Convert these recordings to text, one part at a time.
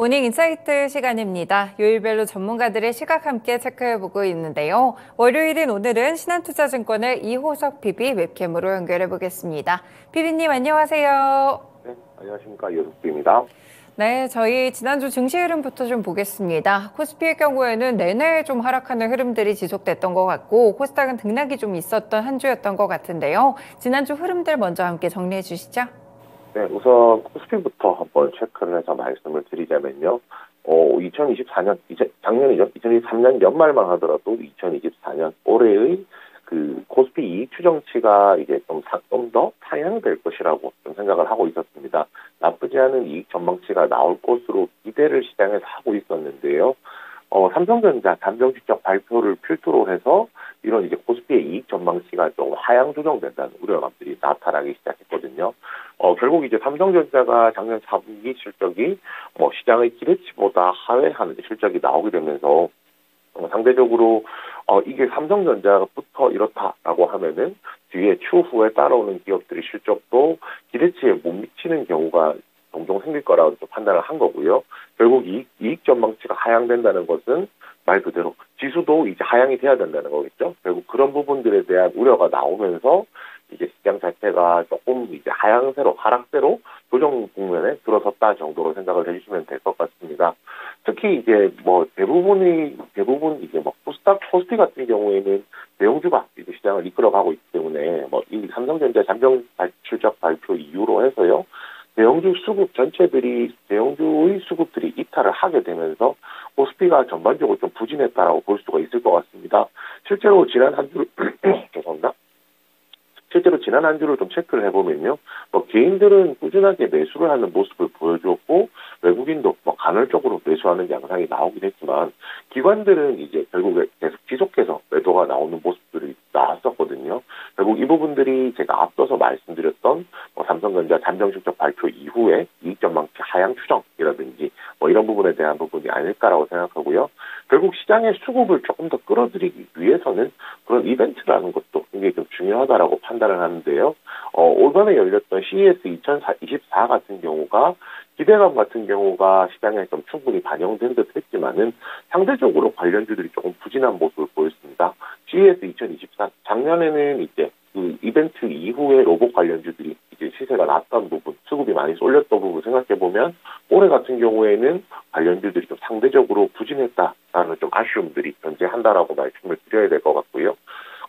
모닝 인사이트 시간입니다. 요일별로 전문가들의 시각 함께 체크해보고 있는데요. 월요일인 오늘은 신한투자증권의 이호석 PB 웹캠으로 연결해보겠습니다. PB님 안녕하세요. 네, 안녕하십니까. 이호석입니다. 네, 저희 지난주 증시 흐름부터 좀 보겠습니다. 코스피의 경우에는 내내 좀 하락하는 흐름들이 지속됐던 것 같고 코스닥은 등락이 좀 있었던 한 주였던 것 같은데요. 지난주 흐름들 먼저 함께 정리해 주시죠. 네, 우선 코스피부터 한번 체크를 해서 말씀을 드리자면요. 2024년, 작년이죠. 2023년 연말만 하더라도 2024년 올해의 그 코스피 이익 추정치가 이제 좀 더 상향될 것이라고 좀 생각을 하고 있었습니다. 나쁘지 않은 이익 전망치가 나올 것으로 기대를 시장에서 하고 있었는데요. 삼성전자 잠정 실적 발표를 필두로 해서 이런 이제 코스피의 이익 전망치가 좀 하향 조정된다는 우려감들이 나타나기 시작했거든요. 결국 이제 삼성전자가 작년 4분기 실적이 시장의 기대치보다 하회하는 실적이 나오게 되면서 상대적으로 이게 삼성전자부터 이렇다라고 하면은 뒤에 추후에 따라오는 기업들의 실적도 기대치에 못 미치는 경우가 종종 생길 거라고 좀 판단을 한 거고요. 결국 이익 전망치가 하향된다는 것은 말 그대로 지수도 이제 하향이 돼야 된다는 거겠죠. 결국 그런 부분들에 대한 우려가 나오면서 이제 시장 자체가 조금 이제 하락세로 조정 국면에 들어섰다 정도로 생각을 해주시면 될 것 같습니다. 특히 이제 대부분 이제 코스피 같은 경우에는 대형주가 이제 시장을 이끌어가고 있기 때문에 이 삼성전자 잠정 실적 발표 이후로 해서요. 대형주의 수급들이 이탈을 하게 되면서 코스피가 전반적으로 좀 부진했다라고 볼 수가 있을 것 같습니다. 실제로 지난 한 주, 죄송합니다. 실제로 지난 한 주를 좀 체크를 해보면요. 개인들은 꾸준하게 매수를 하는 모습을 보여주었고, 외국인도 간헐적으로 매수하는 양상이 나오긴 했지만, 기관들은 이제 결국에 계속 지속해서 매도가 나오는 모습들이 나왔었거든요. 결국 이 부분들이 제가 앞서서 말씀드렸던 삼성전자 잠정실적 발표 이후에 이익 전망치 하향 추정이라든지 이런 부분에 대한 부분이 아닐까라고 생각하고요. 결국 시장의 수급을 조금 더 끌어들이기 위해서는 그런 이벤트라는 것도 굉장히 좀 중요하다라고 판단을 하는데요. 올번에 열렸던 CES 2024 같은 경우가 기대감 같은 경우가 시장에 좀 충분히 반영된 듯 했지만은 상대적으로 관련주들이 조금 부진한 모습을 보였습니다. CES 2024 작년에는 이제 그 이벤트 이후에 로봇 관련주들이 이제 시세가 낮던 부분, 수급이 많이 쏠렸던 부분 생각해보면 올해 같은 경우에는 관련주들이 좀 상대적으로 부진했다라는 좀 아쉬움들이 존재한다라고 말씀을 드려야 될 것 같고요.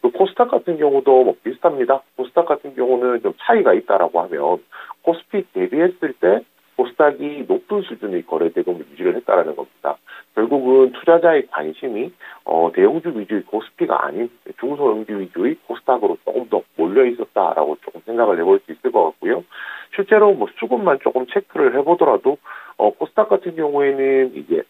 그 코스닥 같은 경우도 비슷합니다. 코스닥 같은 경우는 좀 차이가 있다라고 하면 코스피 대비했을 때 코스닥이 높은 수준의 거래 대금을 유지를 했다라는 겁니다. 결국은 투자자의 관심이 대형주 위주의 코스피가 아닌 중소형주 위주의 코스닥으로 조금 더 몰려 있었다라고 조금 생각을 해볼 수 있을 것 같고요. 실제로 수급만 조금 체크를 해보더라도 코스닥 같은 경우에는 이제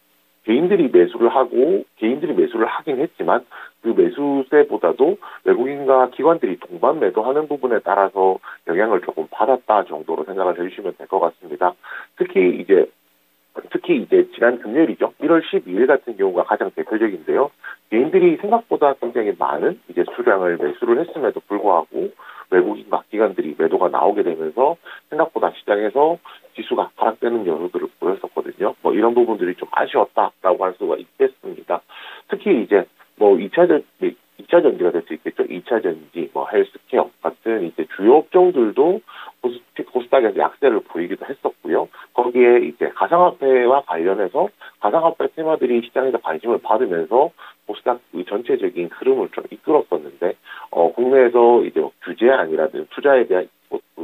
개인들이 매수를 하긴 했지만 그 매수세보다도 외국인과 기관들이 동반 매도하는 부분에 따라서 영향을 조금 받았다 정도로 생각을 해주시면 될 것 같습니다. 특히 이제 지난 금요일이죠. 1월 12일 같은 경우가 가장 대표적인데요. 개인들이 생각보다 굉장히 많은 이제 수량을 매수를 했음에도 불구하고 외국인과 기관들이 매도가 나오게 되면서 생각보다 시장에서 지수가 하락되는 요소들을 보였었거든요. 이런 부분들이 좀 아쉬웠다라고 할 수가 있겠습니다. 특히 이제 2차 전지가 될 수 있겠죠. 2차 전지, 헬스케어 같은 이제 주요 업종들도 코스닥에서 약세를 보이기도 했었고요. 거기에 이제 가상화폐와 관련해서 가상화폐 테마들이 시장에서 관심을 받으면서 코스닥의 전체적인 흐름을 좀 이끌었었는데, 국내에서 이제 규제안이라든지 투자에 대한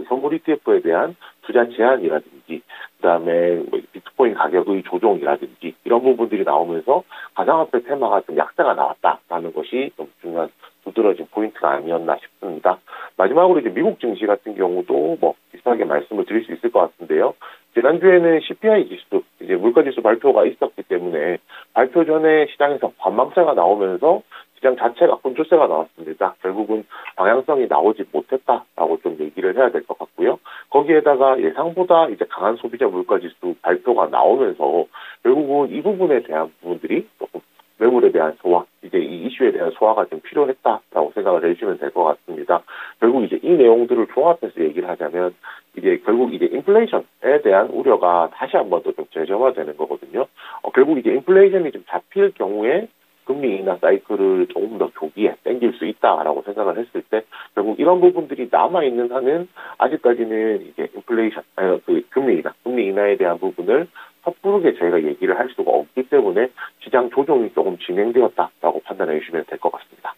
선물 ETF에 대한 투자 제한이라든지, 그다음에 비트코인 가격의 조정이라든지 이런 부분들이 나오면서 가상화폐 테마가 좀 약세가 나왔다라는 것이 좀 중요한 두드러진 포인트가 아니었나 싶습니다. 마지막으로 이제 미국 증시 같은 경우도 비슷하게 말씀을 드릴 수 있을 것 같은데요. 지난주에는 CPI 지수, 이제 물가지수 발표가 있었기 때문에 발표 전에 시장에서 관망세가 나오면서 시장 자체가 혼조세가 나왔습니다. 결국은 방향성이 나오지 못했다라고 좀 얘기를 해야 될 것 같고요. 거기에다가 예상보다 이제 강한 소비자 물가지수 발표가 나오면서 결국은 이 부분에 대한 부분들이 조금 매물에 대한 소화, 이제 이 이슈에 대한 소화가 좀 필요했다라고 생각을 해주시면 될 것 같습니다. 결국 이제 이 내용들을 종합해서 얘기를 하자면 이제 결국 이제 인플레이션에 대한 우려가 다시 한 번 더 좀 재점화되는 거거든요. 결국 이제 인플레이션이 좀 잡힐 경우에 금리 인하 사이클을 조금 더 조기에 당길 수 있다라고 생각을 했을 때 결국 이런 부분들이 남아있는 한은 아직까지는 이제 인플레이션, 금리 인하에 대한 부분을 섣부르게 저희가 얘기를 할 수가 없기 때문에 시장 조정이 조금 진행되었다라고 판단해 주시면 될 것 같습니다.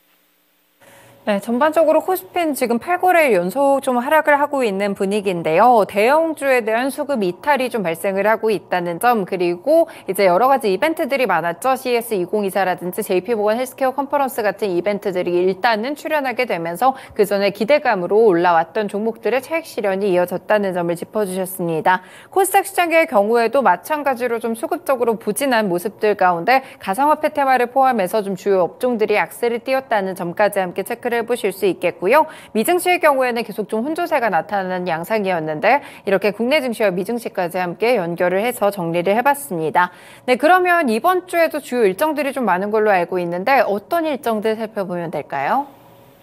네, 전반적으로 코스피는 지금 8거래일 연속 좀 하락을 하고 있는 분위기인데요. 대형주에 대한 수급 이탈이 좀 발생을 하고 있다는 점, 그리고 이제 여러 가지 이벤트들이 많았죠. CS2024라든지 JP모건 헬스케어 컨퍼런스 같은 이벤트들이 일단은 출연하게 되면서 그 전에 기대감으로 올라왔던 종목들의 차익 실현이 이어졌다는 점을 짚어주셨습니다. 코스닥 시장의 경우에도 마찬가지로 좀 수급적으로 부진한 모습들 가운데 가상화폐 테마를 포함해서 좀 주요 업종들이 악세를 띄웠다는 점까지 함께 체크를 해보실 수 있겠고요. 미증시의 경우에는 계속 좀 혼조세가 나타나는 양상이었는데 이렇게 국내 증시와 미증시까지 함께 연결을 해서 정리를 해봤습니다. 네, 그러면 이번 주에도 주요 일정들이 좀 많은 걸로 알고 있는데 어떤 일정들 살펴보면 될까요?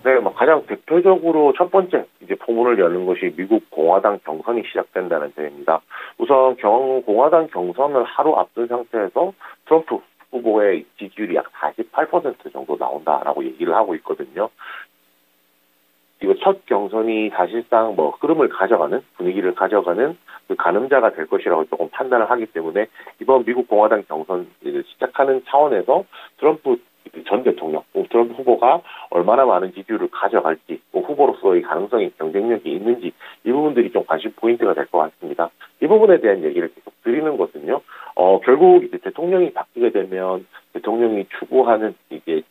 네, 가장 대표적으로 첫 번째 이제 포문을 여는 것이 미국 공화당 경선이 시작된다는 점입니다. 우선 공화당 경선을 하루 앞둔 상태에서 트럼프 후보의 지지율이 약 48% 정도 나온다라고 얘기를 하고 있거든요. 이거 첫 경선이 사실상 흐름을 가져가는, 분위기를 가져가는 그 가늠자가 될 것이라고 조금 판단을 하기 때문에 이번 미국 공화당 경선을 시작하는 차원에서 트럼프 전 대통령, 트럼프 후보가 얼마나 많은 지지율을 가져갈지, 후보로서의 가능성이, 경쟁력이 있는지 이 부분들이 좀 관심 포인트가 될 것 같습니다. 이 부분에 대한 얘기를 계속 드리는 것은요. 결국 이제 대통령이 바뀌게 되면 대통령이 추구하는 이게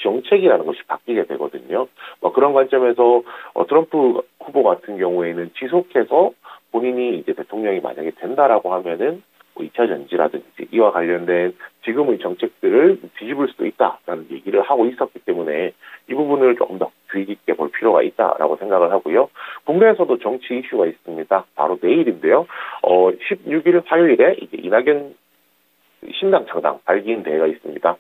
정책이라는 것이 바뀌게 되거든요. 그런 관점에서 트럼프 후보 같은 경우에는 지속해서 본인이 이제 대통령이 만약에 된다라고 하면은 2차 전지라든지 이와 관련된 지금의 정책들을 뒤집을 수도 있다라는 얘기를 하고 있었기 때문에 이 부분을 조금 더 주의 깊게 볼 필요가 있다라고 생각을 하고요. 국내에서도 정치 이슈가 있습니다. 바로 내일인데요. 16일 화요일에 이제 이낙연 신당 창당 발기인 대회가 있습니다.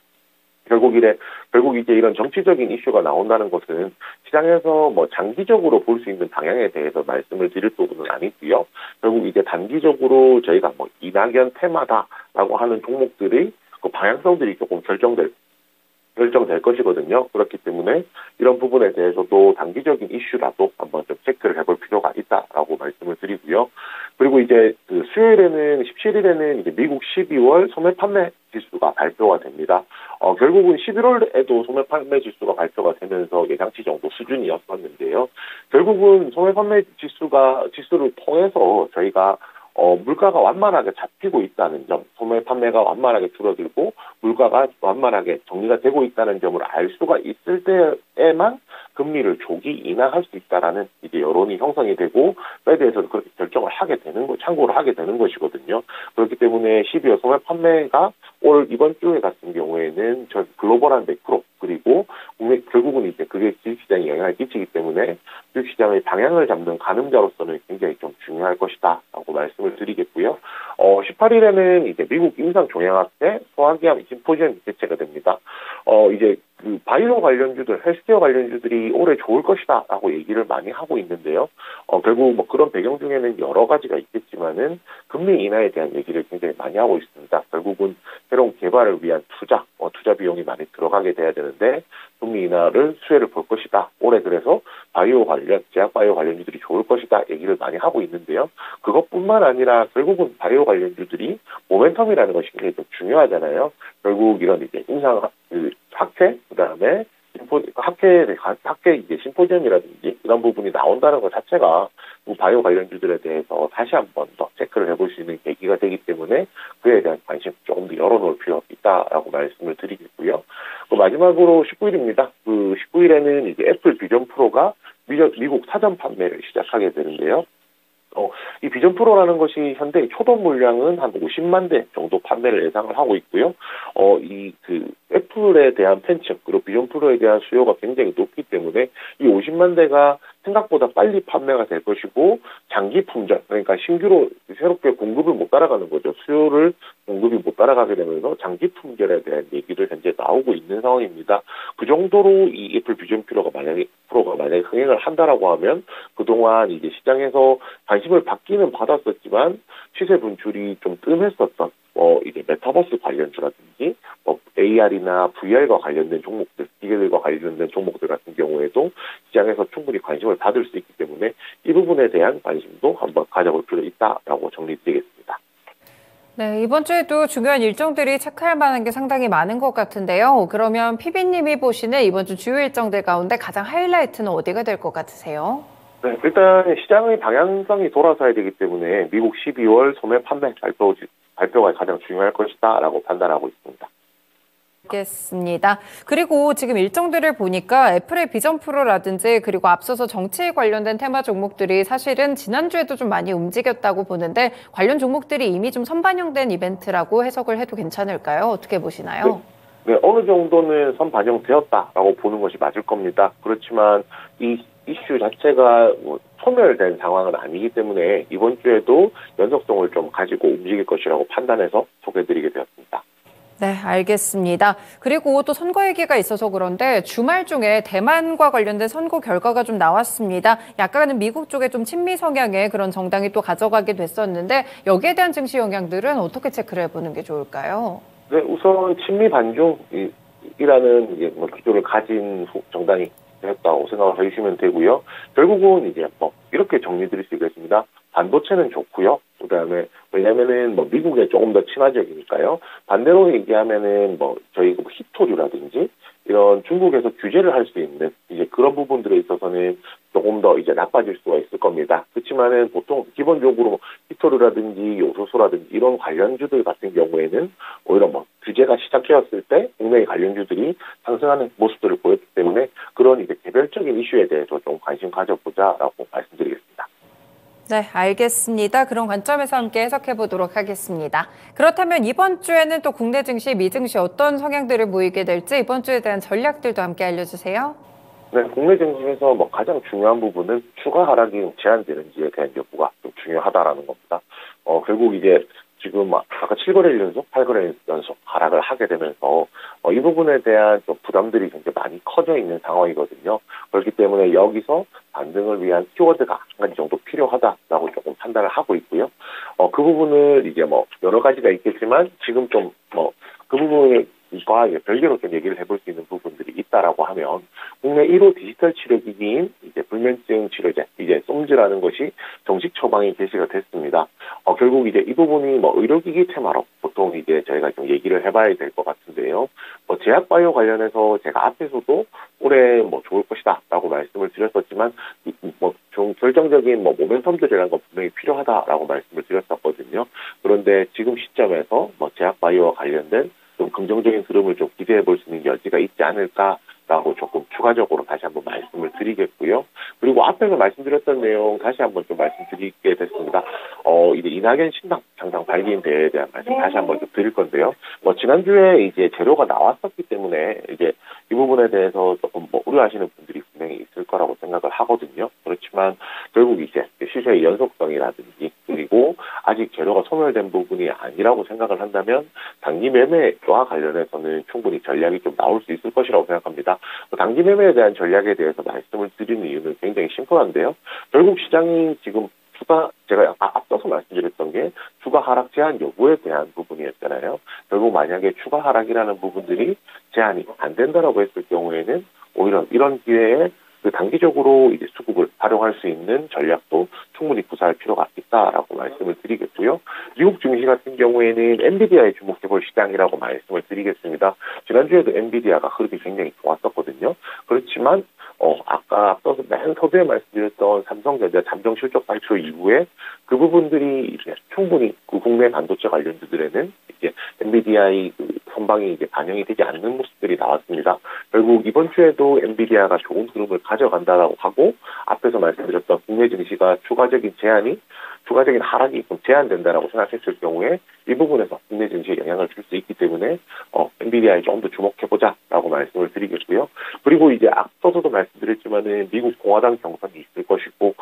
결국 이제 이런 정치적인 이슈가 나온다는 것은 시장에서 장기적으로 볼 수 있는 방향에 대해서 말씀을 드릴 부분은 아니고요. 결국 이제 단기적으로 저희가 이낙연 테마다라고 하는 종목들의 그 방향성들이 조금 결정될 것이거든요. 그렇기 때문에 이런 부분에 대해서도 단기적인 이슈라도 한번 좀 체크를 해볼 필요가 있다라고 말씀을 드리고요. 그리고 이제 수요일에는 17일에는 이제 미국 12월 소매 판매 지수가 발표가 됩니다. 결국은 11월에도 소매 판매 지수가 발표가 되면서 예상치 정도 수준이었었는데요. 결국은 소매 판매 지수를 통해서 저희가 물가가 완만하게 잡히고 있다는 점, 소매 판매가 완만하게 줄어들고 물가가 완만하게 정리가 되고 있다는 점을 알 수가 있을 때에만 금리를 조기 인하할 수 있다라는 이제 여론이 형성이 되고 패드에서도 그렇게 결정을 하게 되는 참고를 하게 되는 것이거든요. 그렇기 때문에 12월 소매 판매가 이번 주에 같은 경우에는 전 글로벌한 매크로 그리고 결국은 이제 그게 주식시장에 영향을 끼치기 때문에 주식시장의 방향을 잡는 가늠자로서는 굉장히 좀 중요할 것이다라고 말씀을 드리겠고요. 18일에는 이제 미국 임상종양학회 소화기암 심포지엄이 개최가 됩니다. 이제 바이오 관련주들, 헬스케어 관련주들이 올해 좋을 것이다라고 얘기를 많이 하고 있는데요. 결국 그런 배경 중에는 여러 가지가 있겠지만은 금리 인하에 대한 얘기를 굉장히 많이 하고 있습니다. 결국은 새로운 개발을 위한 투자 비용이 많이 들어가게 돼야 되는데 금리 인하를 수혜를 볼 것이다. 올해 그래서 제약 바이오 관련주들이 좋을 것이다 얘기를 많이 하고 있는데요. 그것뿐만 아니라 결국은 바이오 관련주들이 모멘텀이라는 것이 굉장히 좀 중요하잖아요. 결국 이런 이제 학회, 그다음에 학회 이제 심포지엄이라든지 이런 부분이 나온다는 것 자체가 바이오 관련주들에 대해서 다시 한 번 더 체크를 해볼 수 있는 계기가 되기 때문에 그에 대한 관심 조금 더 열어놓을 필요가 있다라고 말씀을 드리겠고요. 마지막으로 19일입니다. 19일에는 이제 애플 비전 프로가 미국 사전 판매를 시작하게 되는데요. 이 비전 프로라는 것이 현재 초도 물량은 한 50만 대 정도 판매를 예상을 하고 있고요. 애플에 대한 팬층, 그리고 비전 프로에 대한 수요가 굉장히 높기 때문에 이 50만 대가 생각보다 빨리 판매가 될 것이고, 장기 품절, 그러니까 신규로 새롭게 공급을 못 따라가는 거죠. 수요를 공급이 못 따라가게 되면서 장기 품절에 대한 얘기를 현재 나오고 있는 상황입니다. 그 정도로 이 애플 비전 프로가 만약에 흥행을 한다라고 하면 그동안 이제 시장에서 관심을 받기는 받았었지만 시세 분출이 좀 뜸했었던 이제 메타버스 관련주라든지 AR이나 VR과 관련된 종목들, 기계들과 관련된 종목들 같은 경우에도 시장에서 충분히 관심을 받을 수 있기 때문에 이 부분에 대한 관심도 한번 가져볼 필요 있다라고 정리드리겠습니다. 네, 이번 주에도 중요한 일정들이 체크할 만한 게 상당히 많은 것 같은데요. 그러면 PB님이 보시는 이번 주 주요 일정들 가운데 가장 하이라이트는 어디가 될 것 같으세요? 네, 일단 시장의 방향성이 돌아서야 되기 때문에 미국 12월 소매 판매 발표가 가장 중요할 것이다라고 판단하고 있습니다. 알겠습니다. 그리고 지금 일정들을 보니까 애플의 비전 프로라든지 그리고 앞서서 정치에 관련된 테마 종목들이 사실은 지난주에도 좀 많이 움직였다고 보는데 관련 종목들이 이미 좀 선반영된 이벤트라고 해석을 해도 괜찮을까요? 어떻게 보시나요? 네, 어느 정도는 선반영되었다라고 보는 것이 맞을 겁니다. 그렇지만 이 이슈 자체가 소멸된 상황은 아니기 때문에 이번 주에도 연속성을 좀 가지고 움직일 것이라고 판단해서 소개해드리게 되었습니다. 네, 알겠습니다. 그리고 또 선거 얘기가 있어서 그런데 주말 중에 대만과 관련된 선거 결과가 좀 나왔습니다. 약간은 미국 쪽에 좀 친미 성향의 그런 정당이 또 가져가게 됐었는데 여기에 대한 증시 영향들은 어떻게 체크를 해보는 게 좋을까요? 네, 우선 친미 반중이라는 기조를 가진 정당이 되었다고 생각을 해주시면 되고요. 결국은 이제 이렇게 정리드릴 수 있겠습니다. 반도체는 좋고요. 그다음에 왜냐면은 미국에 조금 더 친화적이니까요. 반대로 얘기하면은 저희 히토류라든지 이런 중국에서 규제를 할 수 있는 이제 그런 부분들에 있어서는 조금 더 이제 나빠질 수가 있을 겁니다. 그렇지만은 보통 기본적으로 히토류라든지 요소수라든지 이런 관련주들 같은 경우에는 오히려 규제가 시작되었을 때 국내의 관련주들이 상승하는 모습들을 보였기 때문에 그런 이제 개별적인 이슈에 대해서 좀 관심 가져보자라고 말씀드리겠습니다. 네, 알겠습니다. 그런 관점에서 함께 해석해 보도록 하겠습니다. 그렇다면 이번 주에는 또 국내 증시, 미증시 어떤 성향들을 보이게 될지 이번 주에 대한 전략들도 함께 알려주세요. 네, 국내 증시에서 가장 중요한 부분은 추가 하락이 제한되는지에 대한 여부가 좀 중요하다라는 겁니다. 결국 이제 지금 아까 7거래일 연속, 8거래일 연속 하락을 하게 되면서 이 부분에 대한 좀 부담들이 굉장히 많이 커져 있는 상황이거든요. 그렇기 때문에 여기서 반등을 위한 키워드가 한 가지 정도 필요하다라고 조금 판단을 하고 있고요. 그 부분을 이제 여러 가지가 있겠지만 지금 좀 그 부분과 별개로 좀 얘기를 해볼 수 있는 부분들이 있다라고 하면 국내 1호 디지털 치료기기인 이제 불면증 치료제 이제 솜즈라는 것이 정식 처방이 개시가 됐습니다. 결국 이제 이 부분이 의료기기 테마로 보통 이제 저희가 좀 얘기를 해봐야 될 것 같은데요. 제약바이오 관련해서 제가 앞에서도 올해 좋을 것이다라고 말씀을 드렸었지만 좀 결정적인 모멘텀들이라는 건 분명히 필요하다라고 말씀을 드렸었거든요. 그런데 지금 시점에서 제약바이오와 관련된 좀 긍정적인 흐름을 좀 기대해 볼 수 있는 여지가 있지 않을까라고 조금 추가적으로 다시 한번 말씀을 드리겠고요. 그리고 앞에서 말씀드렸던 내용 다시 한번 좀 말씀드리게 됐습니다. 이제 이낙연 신당 장당 발기인 대회에 대한 말씀 다시 한번 좀 드릴 건데요. 지난주에 이제 재료가 나왔었기 때문에 이제 이 부분에 대해서 조금 우려하시는 분들이 분명히 있을 거라고 생각을 하거든요. 그렇지만 결국 이제 시세의 연속성이라든지 그리고 아직 재료가 소멸된 부분이 아니라고 생각을 한다면 단기 매매와 관련해서는 충분히 전략이 좀 나올 수 있을 것이라고 생각합니다. 단기 매매에 대한 전략에 대해서 말씀을 드리는 이유는 굉장히 심플한데요. 결국 시장이 지금 제가 앞서서 말씀드렸던 게 추가 하락 제한 여부에 대한 부분이었잖아요. 결국 만약에 추가 하락이라는 부분들이 제한이 안 된다라고 했을 경우에는 오히려 이런 기회에 단기적으로 이제 수급을 활용할 수 있는 전략도 충분히 구사할 필요가 있다라고 말씀을 드리겠고요. 미국 증시 같은 경우에는 엔비디아에 주목해볼 시장이라고 말씀을 드리겠습니다. 지난주에도 엔비디아가 흐름이 굉장히 좋았었거든요. 그렇지만 아까 앞서서 맨 서두에 말씀드렸던 삼성전자 잠정 실적 발표 이후에 그 부분들이 이제 충분히 그 국내 반도체 관련주들에는 이제 엔비디아의 선방이 이제 반영이 되지 않는 모습들이 나왔습니다. 결국 이번 주에도 엔비디아가 좋은 흐름을 가져간다라고 하고 앞에서 말씀드렸던 국내 증시가 추가적인 하락이 좀 제한된다라고 생각했을 경우에 이 부분에서 국내 증시에 영향을 줄 수 있기 때문에 엔비디아에 좀 더 주목해보자라고 말씀을 드리겠고요. 그리고 이제 앞서서도 말씀드렸지만은 미국 공화당 경선이 있을 것이고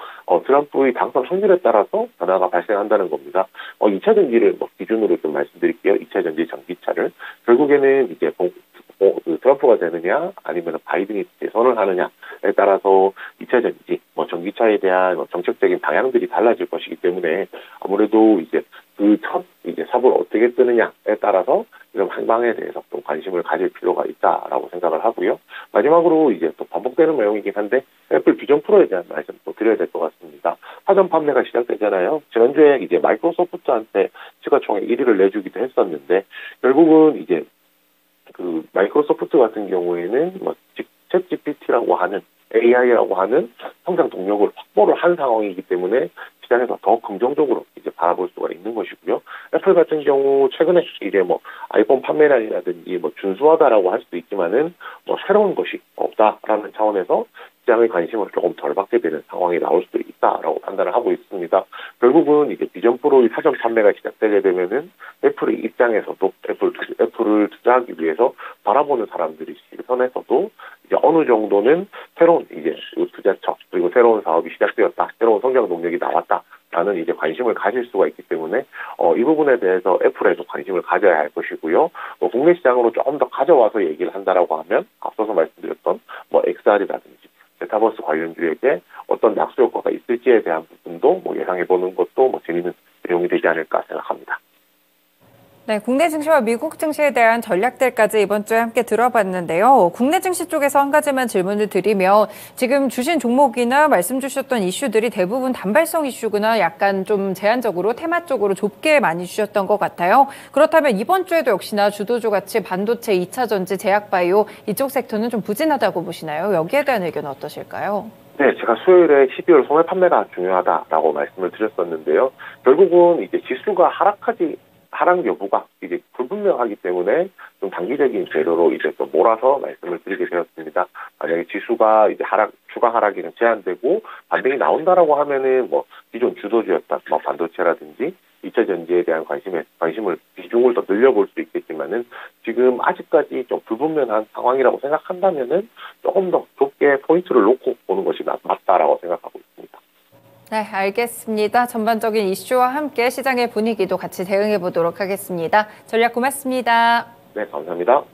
트럼프의 당선 확률에 따라서 변화가 발생한다는 겁니다. 2차 전지를 기준으로 좀 말씀드릴게요. 2차 전지 전기차를. 결국에는 이제 트럼프가 되느냐 아니면 바이든이 재선을 하느냐에 따라서 2차 전지, 전기차에 대한 정책적인 방향들이 달라질 것이기 때문에 아무래도 이제 이제 삽을 어떻게 뜨느냐에 따라서 이런 행방에 대해서 좀 관심을 가질 필요가 있다라고 생각을 하고요. 마지막으로 이제 또 반복되는 내용이긴 한데 애플 비전 프로에 대한 말씀 또 드려야 될 것 같습니다. 사전 판매가 시작되잖아요. 지난주에 이제 마이크로소프트한테 시가총액 1위를 내주기도 했었는데 결국은 이제 마이크로소프트 같은 경우에는 챗 GPT라고 하는 AI라고 하는 성장 동력을 확보를 한 상황이기 때문에 시장에서 더 긍정적으로 이제 바라볼 수가 있는 것이고요. 애플 같은 경우 최근에 이제 아이폰 판매량이라든지 준수하다라고 할 수도 있지만은 새로운 것이 없다라는 차원에서 시장의 관심을 조금 덜 받게 되는 상황이 나올 수도 있다라고 판단을 하고 있습니다. 결국은 이제 비전 프로의 사전 판매가 시작되게 되면은 애플의 입장에서도 애플을 투자하기 위해서 바라보는 사람들이 시선에서도 이제 어느 정도는 새로운 이제 투자처 그리고 새로운 사업이 시작되었다, 새로운 성장 동력이 나왔다라는 이제 관심을 가질 수가 있기 때문에 이 부분에 대해서 애플에도 관심을 가져야 할 것이고요. 국내 시장으로 조금 더 가져와서 얘기를 한다라고 하면 앞서서 말씀드렸던 XR이라든지 메타버스 관련주에게 어떤 낙수 효과가 있을지에 대한 부분도 예상해보는 것도 재미있는 내용이 되지 않을까 생각합니다. 네, 국내 증시와 미국 증시에 대한 전략들까지 이번 주에 함께 들어봤는데요. 국내 증시 쪽에서 한 가지만 질문을 드리면 지금 주신 종목이나 말씀 주셨던 이슈들이 대부분 단발성 이슈구나 약간 좀 제한적으로 테마 쪽으로 좁게 많이 주셨던 것 같아요. 그렇다면 이번 주에도 역시나 주도주 같이 반도체, 2차 전지, 제약바이오 이쪽 섹터는 좀 부진하다고 보시나요? 여기에 대한 의견은 어떠실까요? 네, 제가 수요일에 12월 소매 판매가 중요하다라고 말씀을 드렸었는데요. 결국은 이제 지수가 하락 여부가 이제 불분명하기 때문에 좀 단기적인 재료로 이제 또 몰아서 말씀을 드리게 되었습니다. 만약에 지수가 이제 추가 하락이 제한되고 반등이 나온다라고 하면은 기존 주도주였던 반도체라든지 2차 전지에 대한 비중을 더 늘려볼 수 있겠지만은 지금 아직까지 좀 불분명한 상황이라고 생각한다면은 조금 더 좁게 포인트를 놓고 보는 것이 맞다라고 생각하고 있습니다. 네, 알겠습니다. 전반적인 이슈와 함께 시장의 분위기도 같이 대응해 보도록 하겠습니다. 전략 고맙습니다. 네, 감사합니다.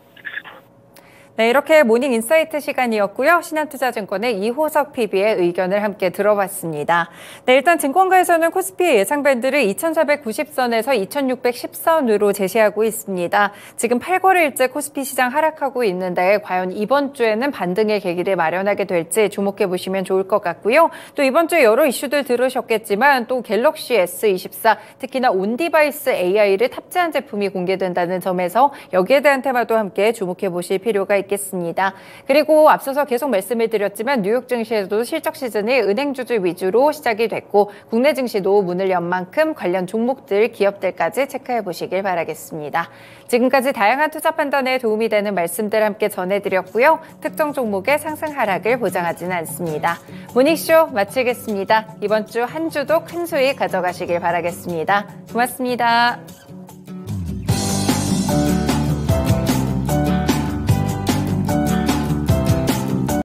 네, 이렇게 모닝 인사이트 시간이었고요. 신한투자증권의 이호석 PB의 의견을 함께 들어봤습니다. 네, 일단 증권가에서는 코스피의 예상 밴드를 2490선에서 2610선으로 제시하고 있습니다. 지금 8거래일째 코스피 시장 하락하고 있는데 과연 이번 주에는 반등의 계기를 마련하게 될지 주목해 보시면 좋을 것 같고요. 또 이번 주에 여러 이슈들 들으셨겠지만 또 갤럭시 S24, 특히나 온디바이스 AI를 탑재한 제품이 공개된다는 점에서 여기에 대한 테마도 함께 주목해 보실 필요가 있겠습니다. 그리고 앞서서 계속 말씀을 드렸지만 뉴욕 증시에도 실적 시즌이 은행주주 위주로 시작이 됐고 국내 증시도 문을 연 만큼 관련 종목들, 기업들까지 체크해 보시길 바라겠습니다. 지금까지 다양한 투자 판단에 도움이 되는 말씀들 함께 전해드렸고요. 특정 종목의 상승 하락을 보장하지는 않습니다. 모닝쇼 마치겠습니다. 이번 주 한 주도 큰 수익 가져가시길 바라겠습니다. 고맙습니다.